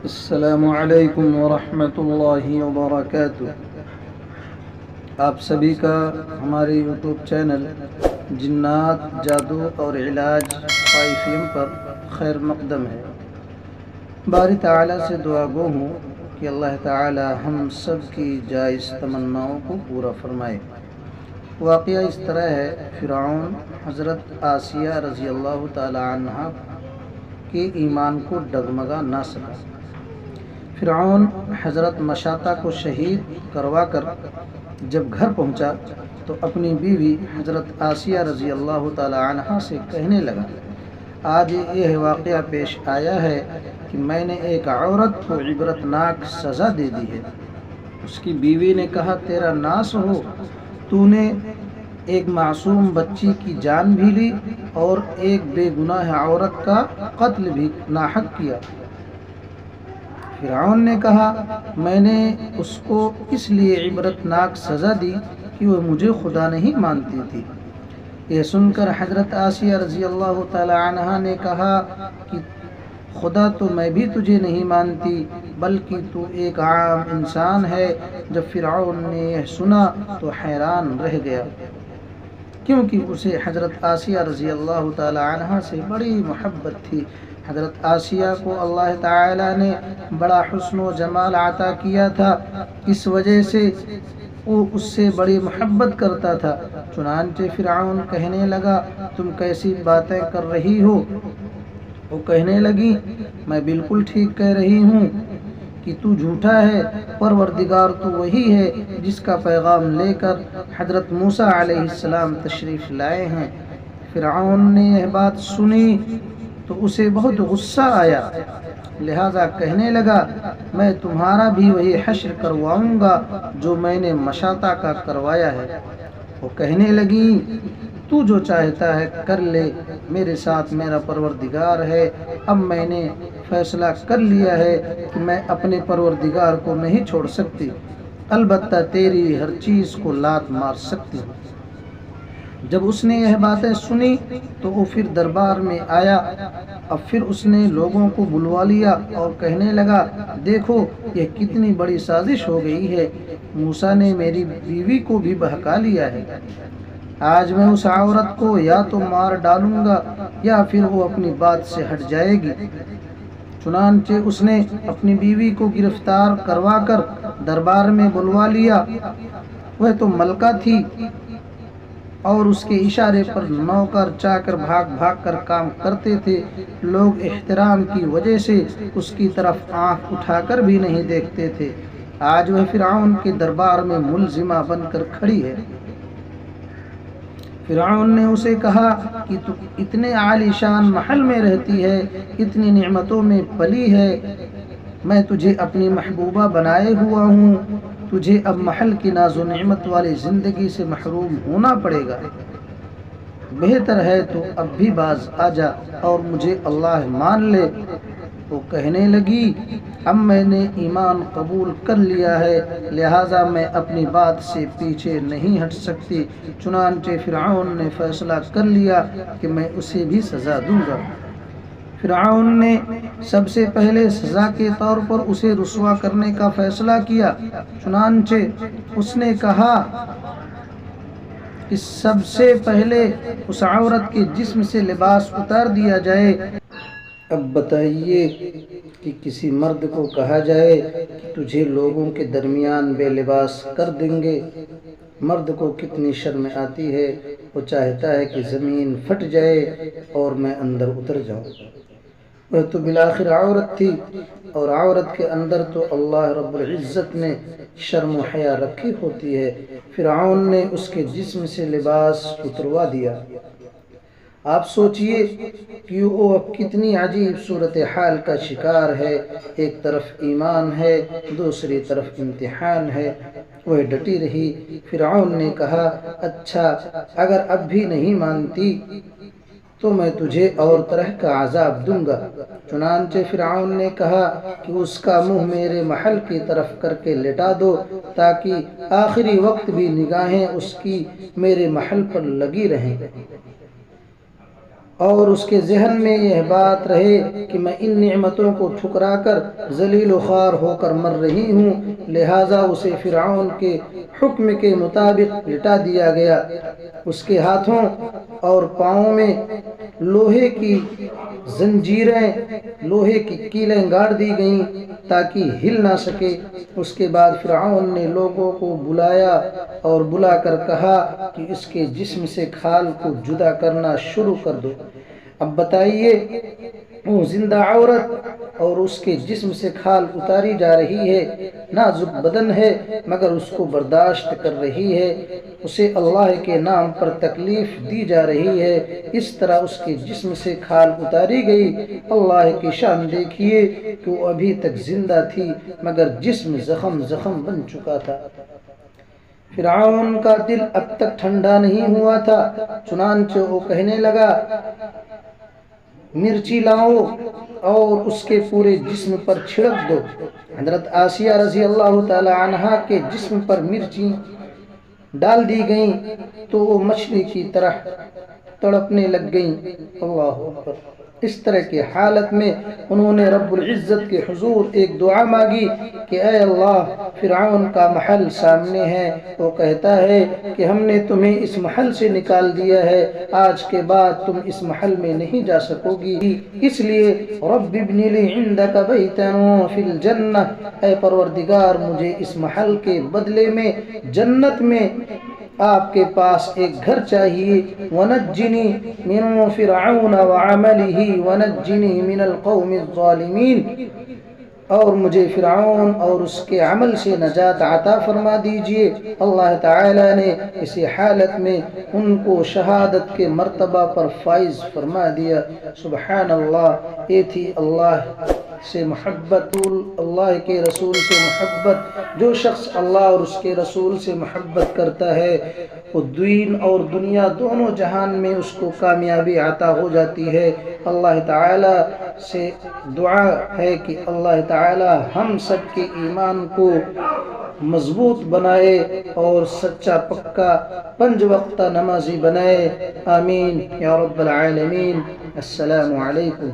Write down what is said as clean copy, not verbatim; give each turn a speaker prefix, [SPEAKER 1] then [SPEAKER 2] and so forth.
[SPEAKER 1] السلام علیکم ورحمۃ اللہ وبرکاتہ۔ آپ سبھی کا ہمارے یوٹیوب چینل جنات، جادو اور علاج 5M پر خیر مقدم ہے۔ باری تعالیٰ سے دعا گو ہوں کہ اللہ تعالیٰ ہم سب کی جائز تمناؤں کو پورا فرمائے۔ واقعہ اس طرح ہے، فرعون حضرت آسیہ رضی اللہ تعالی عنہ کے ایمان کو ڈگمگا نہ سکا۔ فرعون حضرت مشاطہ کو شہید کروا کر جب گھر پہنچا تو اپنی بیوی حضرت آسیہ رضی اللہ تعالی عنہ سے کہنے لگا، آج یہ واقعہ پیش آیا ہے کہ میں نے ایک عورت کو عبرتناک سزا دے دی ہے۔ اس کی بیوی نے کہا، تیرا ناس ہو، تو نے ایک معصوم بچی کی جان بھی لی اور ایک بے گناہ عورت کا قتل بھی ناحق کیا۔ فرعون نے کہا، میں نے اس کو اس لیے عبرتناک سزا دی کہ وہ مجھے خدا نہیں مانتی تھی۔ یہ سن کر حضرت آسیہ رضی اللہ تعالی عنہ نے کہا کہ خدا تو میں بھی تجھے نہیں مانتی، بلکہ تو ایک عام انسان ہے۔ جب فرعون نے یہ سنا تو حیران رہ گیا، کیونکہ اسے حضرت آسیہ رضی اللہ تعالی عنہ سے بڑی محبت تھی۔ حضرت آسیہ کو اللہ تعالی نے بڑا حسن و جمال عطا کیا تھا، اس وجہ سے وہ اس سے بڑی محبت کرتا تھا۔ چنانچہ فرعون کہنے لگا، تم کیسی باتیں کر رہی ہو؟ وہ کہنے لگی، میں بالکل ٹھیک کہہ رہی ہوں کہ تو جھوٹا ہے، پروردگار تو وہی ہے جس کا پیغام لے کر حضرت موسیٰ علیہ السلام تشریف لائے ہیں۔ فرعون نے یہ بات سنی تو اسے بہت غصہ آیا، لہذا کہنے لگا، میں تمہارا بھی وہی حشر کرواؤں گا جو میں نے مشاطہ کا کروایا ہے۔ وہ کہنے لگی، تو جو چاہتا ہے کر لے، میرے ساتھ میرا پروردگار ہے۔ اب میں نے فیصلہ کر لیا ہے کہ میں اپنے پروردگار کو نہیں چھوڑ سکتی، البتہ تیری ہر چیز کو لات مار سکتی ہوں۔ جب اس نے یہ باتیں سنی تو وہ پھر دربار میں آیا۔ اب پھر اس نے لوگوں کو بلوا لیا اور کہنے لگا، دیکھو یہ کتنی بڑی سازش ہو گئی ہے، موسیٰ نے میری بیوی کو بھی بہکا لیا ہے۔ آج میں اس عورت کو یا تو مار ڈالوں گا یا پھر وہ اپنی بات سے ہٹ جائے گی۔ چنانچہ اس نے اپنی بیوی کو گرفتار کروا کر دربار میں بلوا لیا۔ وہ تو ملکہ تھی اور اس کے اشارے پر نوکر چاکر بھاگ بھاگ کر کام کرتے تھے۔ لوگ احترام کی وجہ سے اس کی طرف آنکھ اٹھا کر بھی نہیں دیکھتے تھے۔ آج وہ فرعون کے دربار میں ملزمہ بن کر کھڑی ہے۔ فرعون نے اسے کہا کہ تو اتنے عالی شان محل میں رہتی ہے، اتنی نعمتوں میں پلی ہے، میں تجھے اپنی محبوبہ بنائے ہوا ہوں، تجھے اب محل کی ناز و نعمت والی زندگی سے محروم ہونا پڑے گا۔ بہتر ہے تو اب بھی باز آ جا اور مجھے اللہ مان لے۔ وہ کہنے لگی، اب میں نے ایمان قبول کر لیا ہے، لہٰذا میں اپنی بات سے پیچھے نہیں ہٹ سکتی۔ چنانچہ فرعون نے فیصلہ کر لیا کہ میں اسے بھی سزا دوں گا۔ فرعون نے سب سے پہلے سزا کے طور پر اسے رسوا کرنے کا فیصلہ کیا۔ چنانچہ اس نے کہا کہ سب سے پہلے اس عورت کے جسم سے لباس اتار دیا جائے۔ اب بتائیے کہ کسی مرد کو کہا جائے کہ تجھے لوگوں کے درمیان بے لباس کر دیں گے، مرد کو کتنی شرم آتی ہے، وہ چاہتا ہے کہ زمین پھٹ جائے اور میں اندر اتر جاؤں۔ وہ تو بالآخر عورت تھی، اور عورت کے اندر تو اللہ رب العزت نے شرم و حیا رکھی ہوتی ہے۔ فرعون نے اس کے جسم سے لباس اتروا دیا۔ آپ سوچئے کہ وہ اب کتنی عجیب صورتحال کا شکار ہے، ایک طرف ایمان ہے، دوسری طرف امتحان ہے۔ وہ ڈٹی رہی۔ فرعون نے کہا، اچھا اگر اب بھی نہیں مانتی تو میں تجھے اور طرح کا عذاب دوں گا۔ چنانچہ فرعون نے کہا کہ اس کا منہ میرے محل کی طرف کر کے لٹا دو تاکہ آخری وقت بھی نگاہیں اس کی میرے محل پر لگی رہیں۔ اور اس کے ذہن میں یہ بات رہے کہ میں ان نعمتوں کو ٹھکرا کر ذلیل و خوار ہو کر مر رہی ہوں، لہٰذا اسے فرعون کے حکم کے مطابق لٹا دیا گیا۔ اس کے ہاتھوں اور پاؤں میں لوہے کی زنجیریں، لوہے کی کیلیں گاڑ دی گئیں تاکہ ہل نہ سکے۔ اس کے بعد فرعون نے لوگوں کو بلایا اور بلا کر کہا کہ اس کے جسم سے کھال کو جدا کرنا شروع کر دو۔ اب بتائیے، وہ زندہ عورت اور اس کے جسم سے کھال اتاری جا رہی ہے، نازک بدن ہے مگر اس کو برداشت کر رہی ہے، اسے اللہ کے نام پر تکلیف دی جا رہی ہے، اس طرح اس کے جسم سے کھال اتاری گئی۔ اللہ کی شان دیکھیے کہ وہ ابھی تک زندہ تھی مگر جسم زخم زخم بن چکا تھا۔ فرعون کا دل اب تک ٹھنڈا نہیں ہوا تھا، چنانچہ وہ کہنے لگا، مرچی لاؤ اور اس کے پورے جسم پر چھڑک دو۔ حضرت آسیہ رضی اللہ تعالی عنہا کے جسم پر مرچی ڈال دی گئیں تو وہ مچھلی کی طرح تڑپنے لگ گئیں۔ اللہ اکبر۔ اس طرح کی حالت میں انہوں نے رب العزت کے حضور ایک دعا مانگی کہ اے اللہ، فرعون کا محل سامنے ہے، وہ کہتا ہے کہ ہم نے تمہیں اس محل سے نکال دیا ہے، آج کے بعد تم اس محل میں نہیں جا سکو گی، اس لیے رب ابن لی عندک بیتا فی الجنہ، اے پروردگار مجھے اس محل کے بدلے میں جنت میں آپ کے پاس ایک گھر چاہیے، وَنَجِّنِي مِن فِرْعَوْنَ وَعَمَلِهِ وَنَجِّنِي مِنَ الْقَوْمِ الظَّالِمِينَ، اور مجھے فرعون اور اس کے عمل سے نجات عطا فرما دیجئے۔ اللہ تعالی نے اسی حالت میں ان کو شہادت کے مرتبہ پر فائز فرما دیا۔ سبحان اللہ۔ یہ تھی اللہ سے محبت، اللہ کے رسول سے محبت۔ جو شخص اللہ اور اس کے رسول سے محبت کرتا ہے وہ دین اور دنیا دونوں جہان میں اس کو کامیابی عطا ہو جاتی ہے۔ اللہ تعالی سے دعا ہے کہ اللہ تعالی ہم سب کے ایمان کو مضبوط بنائے اور سچا پکا 5 وقتہ نمازی بنائے۔ آمین یا رب العالمین۔ السلام علیکم۔